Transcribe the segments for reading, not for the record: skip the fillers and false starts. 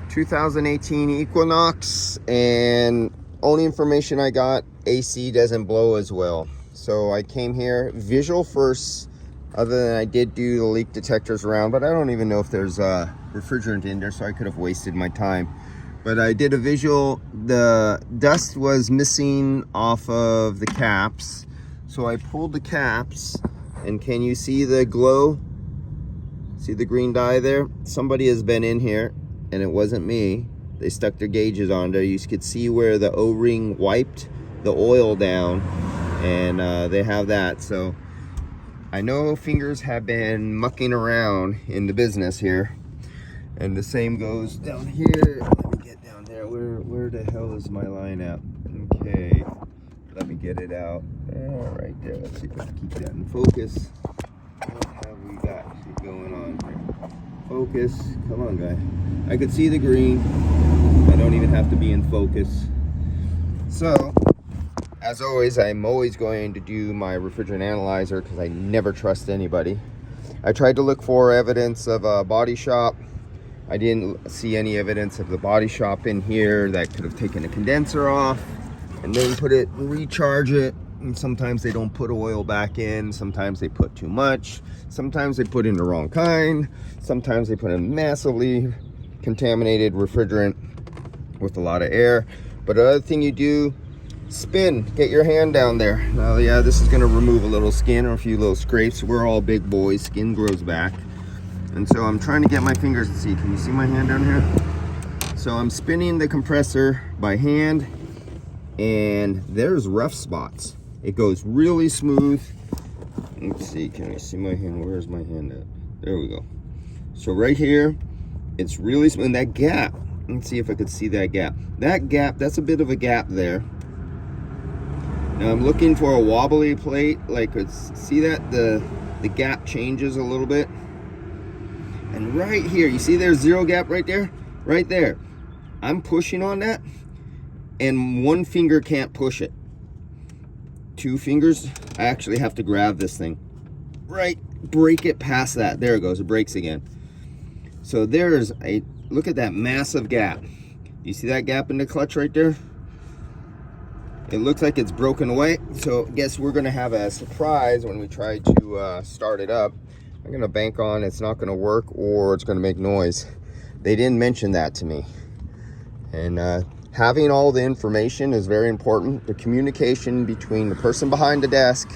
2018 Equinox, and only information I got, AC doesn't blow as well. So I came here visual first, other than I did do the leak detectors around, but I don't even know if there's refrigerant in there, so I could have wasted my time. But I did a visual. The dust was missing off of the caps, so I pulled the caps, and can you see the glow? See the green dye there? Somebody has been in here, and it wasn't me. They stuck their gauges on there. You could see where the O-ring wiped the oil down, and they have that. So I know fingers have been mucking around in the business here. And the same goes down here. Let me get down there. Where the hell is my line at? Okay, let me get it out. Right there. Let's see if I can keep that in focus. What have we got going on here? Focus. Come on, guy. I could see the green. I don't even have to be in focus. So, as always, I'm always going to do my refrigerant analyzer because I never trust anybody. I tried to look for evidence of a body shop. I didn't see any evidence of the body shop in here that could have taken a condenser off and then recharge it. And sometimes they don't put oil back in. Sometimes they put too much. Sometimes they put in the wrong kind. Sometimes they put in massively contaminated refrigerant with a lot of air. But the other thing you do, spin, get your hand down there. Now, yeah, this is gonna remove a little skin or a few little scrapes. We're all big boys, skin grows back. And so I'm trying to get my fingers to see. Can you see my hand down here? So I'm spinning the compressor by hand, and there's rough spots. It goes really smooth. Let's see, can I see my hand? Where's my hand at? There we go. So right here, it's really smooth. And that gap, let's see if I could see that gap. That gap, that's a bit of a gap there. Now I'm looking for a wobbly plate. Like, see that? The gap changes a little bit. And right here, you see there's zero gap right there? Right there. I'm pushing on that, and one finger can't push it. Two fingers, I actually have to grab this thing. Right, break it past that. There it goes, it breaks again. So there's a, look at that massive gap. You see that gap in the clutch right there? It looks like it's broken away. So I guess we're gonna have a surprise when we try to start it up. I'm gonna bank on it's not gonna work or it's gonna make noise. They didn't mention that to me. And having all the information is very important. The communication between the person behind the desk,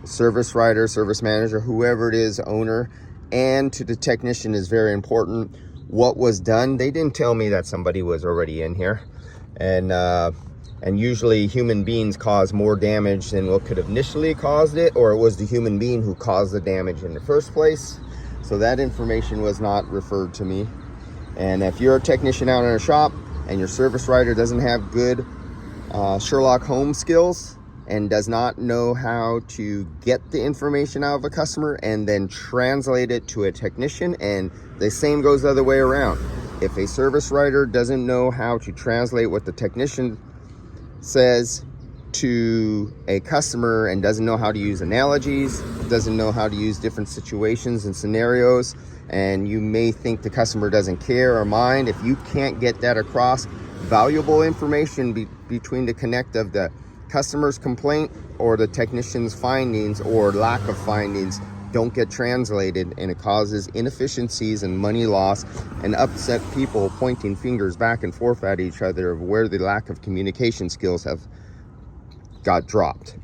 the service writer, service manager, whoever it is, owner, and to the technician is very important. What was done, they didn't tell me that somebody was already in here. And usually human beings cause more damage than what could have initially caused it, or it was the human being who caused the damage in the first place. So that information was not referred to me. And if you're a technician out in a shop and your service writer doesn't have good Sherlock Holmes skills and does not know how to get the information out of a customer and then translate it to a technician, and the same goes the other way around. If a service writer doesn't know how to translate what the technician says to a customer and doesn't know how to use analogies, doesn't know how to use different situations and scenarios, and you may think the customer doesn't care or mind, if you can't get that across, valuable information between the connect of the customer's complaint or the technician's findings or lack of findings don't get translated, and it causes inefficiencies and money loss and upset people pointing fingers back and forth at each other of where the lack of communication skills have got dropped.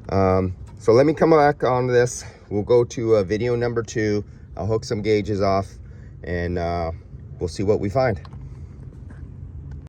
So let me come back on this. We'll go to video number 2. I'll hook some gauges off, and we'll see what we find.